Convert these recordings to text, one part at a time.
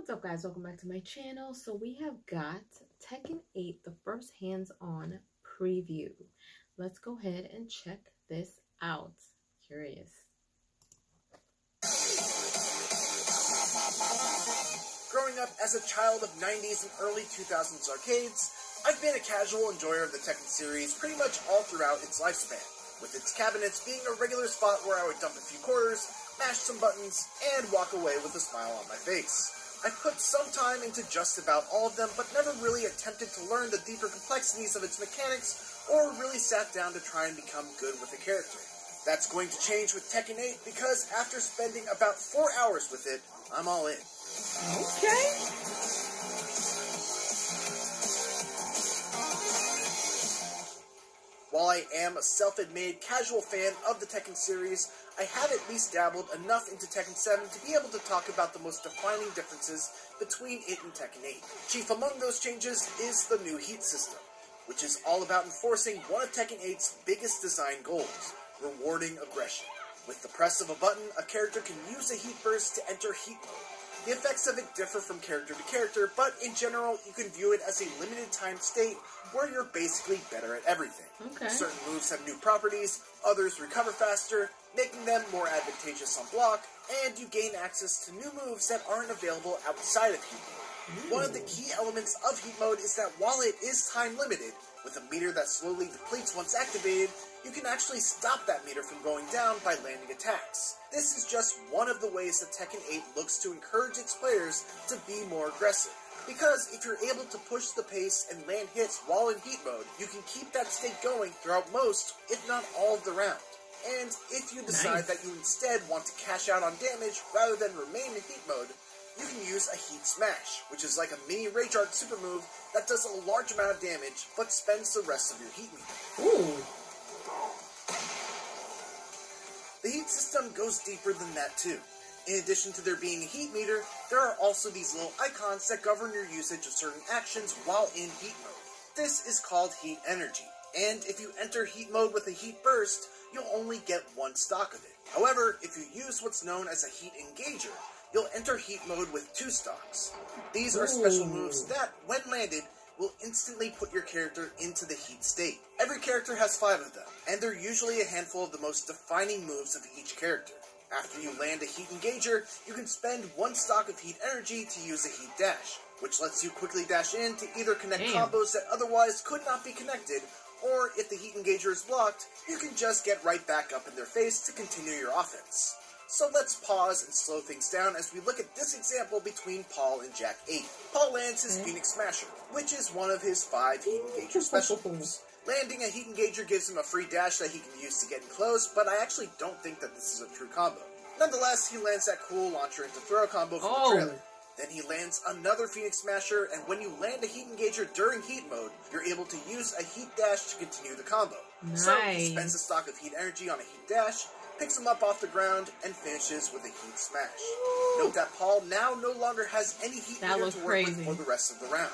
What's up, guys? Welcome back to my channel. So we have got Tekken 8, the first hands-on preview. Let's go ahead and check this out. Curious. Growing up as a child of 90s and early 2000s arcades, I've been a casual enjoyer of the Tekken series pretty much all throughout its lifespan, with its cabinets being a regular spot where I would dump a few quarters, mash some buttons, and walk away with a smile on my face. I put some time into just about all of them, but never really attempted to learn the deeper complexities of its mechanics, or really sat down to try and become good with a character. That's going to change with Tekken 8, because after spending about 4 hours with it, I'm all in. Okay. While I am a self-admitted casual fan of the Tekken series, I have at least dabbled enough into Tekken 7 to be able to talk about the most defining differences between it and Tekken 8. Chief among those changes is the new heat system, which is all about enforcing one of Tekken 8's biggest design goals, rewarding aggression. With the press of a button, a character can use a heat burst to enter heat mode. The effects of it differ from character to character, but in general, you can view it as a limited time state where you're basically better at everything. Okay. Certain moves have new properties, others recover faster, making them more advantageous on block, and you gain access to new moves that aren't available outside of heat mode. One of the key elements of heat mode is that while it is time limited, with a meter that slowly depletes once activated, you can actually stop that meter from going down by landing attacks. This is just one of the ways that Tekken 8 looks to encourage its players to be more aggressive. Because if you're able to push the pace and land hits while in heat mode, you can keep that state going throughout most, if not all of the round. And if you decide that you instead want to cash out on damage rather than remain in heat mode, you can use a Heat Smash, which is like a mini Rage Art super move that does a large amount of damage, but spends the rest of your heat meter. Ooh. The heat system goes deeper than that too. In addition to there being a heat meter, there are also these little icons that govern your usage of certain actions while in heat mode. This is called heat energy, and if you enter heat mode with a heat burst, you'll only get one stock of it. However, if you use what's known as a heat engager, you'll enter heat mode with 2 stocks. These are special moves that, when landed, will instantly put your character into the heat state. Every character has 5 of them, and they're usually a handful of the most defining moves of each character. After you land a heat engager, you can spend 1 stock of heat energy to use a heat dash, which lets you quickly dash in to either connect combos that otherwise could not be connected, or if the heat engager is blocked, you can just get right back up in their face to continue your offense. So let's pause and slow things down as we look at this example between Paul and Jack 8. Paul lands his Phoenix Smasher, which is one of his 5 heat engager special moves. Landing a heat engager gives him a free dash that he can use to get in close, but I actually don't think that this is a true combo. Nonetheless, he lands that cool launcher into throw combo from the trailer. Then he lands another Phoenix Smasher, and when you land a heat engager during heat mode, you're able to use a heat dash to continue the combo. Nice. So he spends a stock of heat energy on a heat dash, picks him up off the ground, and finishes with a heat smash. Note that Paul now no longer has any heat meter to work with for the rest of the round.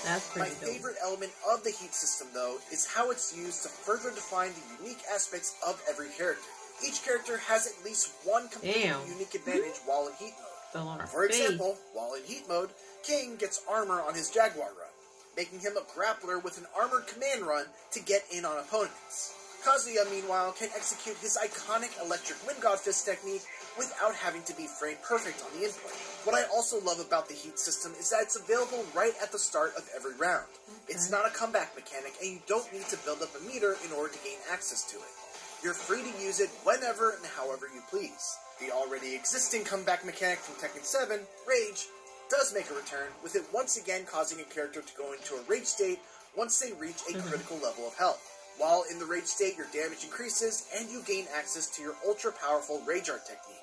That's pretty My favorite element of the heat system, though, is how it's used to further define the unique aspects of every character. Each character has at least one completely unique advantage while in heat mode. For example, while in heat mode, King gets armor on his Jaguar run, making him a grappler with an armored command run to get in on opponents. Kazuya, meanwhile, can execute his iconic electric Wind God Fist technique without having to be frame perfect on the input. What I also love about the heat system is that it's available right at the start of every round. It's not a comeback mechanic, and you don't need to build up a meter in order to gain access to it. You're free to use it whenever and however you please. The already existing comeback mechanic from Tekken 7, Rage, does make a return, with it once again causing a character to go into a rage state once they reach a critical level of health. While in the rage state, your damage increases, and you gain access to your ultra-powerful Rage Art technique.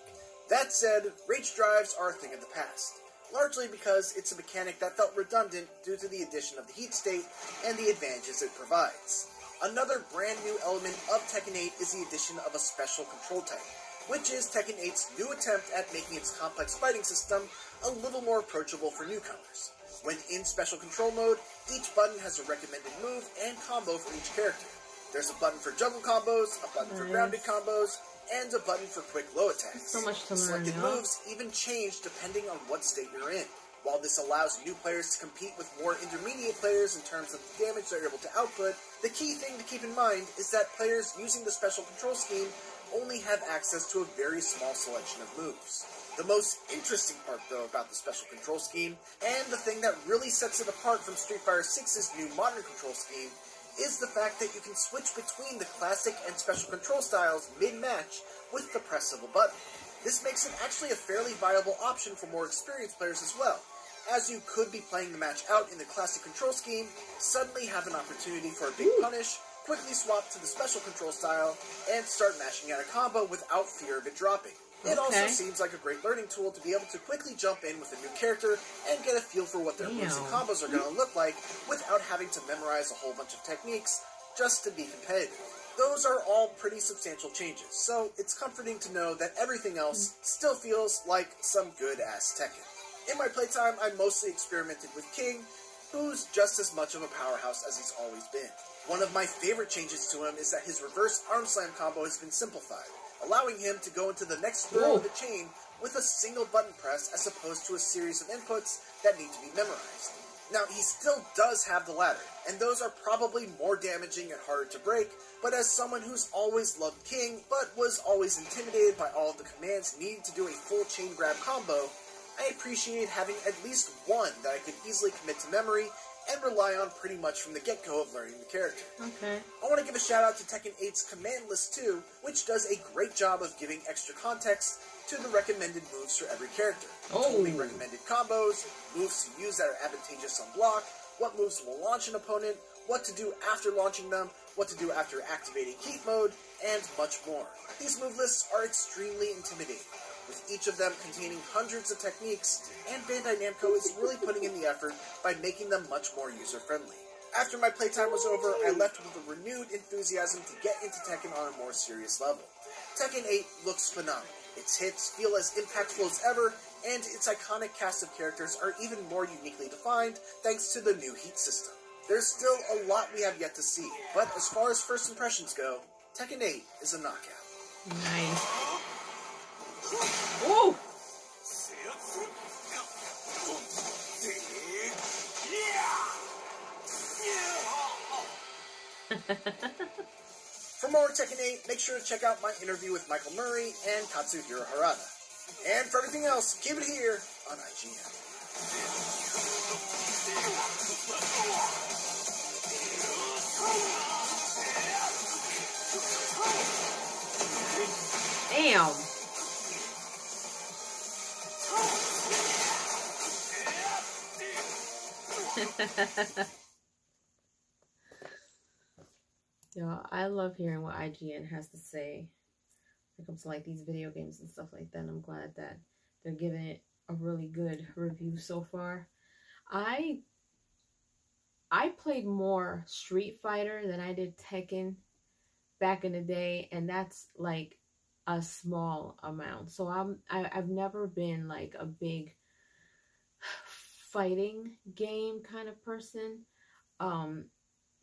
That said, rage drives are a thing of the past, largely because it's a mechanic that felt redundant due to the addition of the heat state and the advantages it provides. Another brand new element of Tekken 8 is the addition of a special control type, which is Tekken 8's new attempt at making its complex fighting system a little more approachable for newcomers. When in special control mode, each button has a recommended move and combo for each character. There's a button for juggle combos, a button for grounded combos, and a button for quick low attacks. So much to learn. Selected moves even change depending on what state you're in. While this allows new players to compete with more intermediate players in terms of the damage they're able to output, the key thing to keep in mind is that players using the special control scheme only have access to a very small selection of moves. The most interesting part, though, about the special control scheme, and the thing that really sets it apart from Street Fighter VI's new modern control scheme, is the fact that you can switch between the classic and special control styles mid-match with the press of a button. This makes it actually a fairly viable option for more experienced players as well, as you could be playing the match out in the classic control scheme, suddenly have an opportunity for a big punish, quickly swap to the special control style, and start mashing out a combo without fear of it dropping. It also seems like a great learning tool to be able to quickly jump in with a new character and get a feel for what their moves and combos are going to look like without having to memorize a whole bunch of techniques just to be competitive. Those are all pretty substantial changes, so it's comforting to know that everything else still feels like some good-ass Tekken. In my playtime, I mostly experimented with King, who's just as much of a powerhouse as he's always been. One of my favorite changes to him is that his reverse arm slam combo has been simplified, allowing him to go into the next throw of the chain with a single button press as opposed to a series of inputs that need to be memorized. Now, he still does have the ladder, and those are probably more damaging and harder to break, but as someone who's always loved King, but was always intimidated by all of the commands needed to do a full chain grab combo, I appreciated having at least one that I could easily commit to memory and rely on pretty much from the get-go of learning the character. I want to give a shout out to Tekken 8's command list too, which does a great job of giving extra context to the recommended moves for every character, including recommended combos, moves to use that are advantageous on block, what moves will launch an opponent, what to do after launching them, what to do after activating heat mode, and much more. These move lists are extremely intimidating, with each of them containing hundreds of techniques, and Bandai Namco is really putting in the effort by making them much more user-friendly. After my playtime was over, I left with a renewed enthusiasm to get into Tekken on a more serious level. Tekken 8 looks phenomenal. Its hits feel as impactful as ever, and its iconic cast of characters are even more uniquely defined thanks to the new heat system. There's still a lot we have yet to see, but as far as first impressions go, Tekken 8 is a knockout. Nice. Whoa! For more Tekken 8, make sure to check out my interview with Michael Murray and Katsuhiro Harada. And for everything else, keep it here on IGN. Damn. Yo, I love hearing what IGN has to say when it comes to like these video games and stuff like that. And I'm glad that they're giving it a really good review so far. I played more Street Fighter than I did Tekken back in the day, and that's like a small amount. So I've never been like a big fighting game kind of person.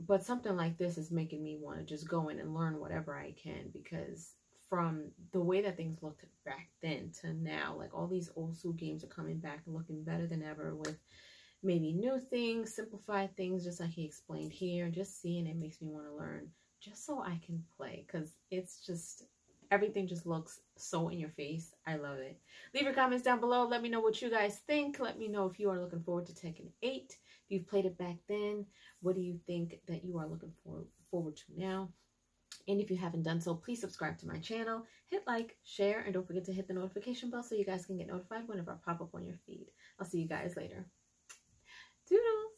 But something like this is making me want to just go in and learn whatever I can, because from the way that things looked back then to now, like all these old school games are coming back looking better than ever with maybe new things, simplified things, just like he explained here. And just seeing it makes me want to learn just so I can play, because it's just, everything just looks so in your face. I love it. Leave your comments down below. Let me know what you guys think. Let me know if you are looking forward to Tekken 8. If you've played it back then, what do you think that you are looking forward to now? And if you haven't done so, please subscribe to my channel, hit like, share, and don't forget to hit the notification bell so you guys can get notified whenever I pop up on your feed. I'll see you guys later. Doodle!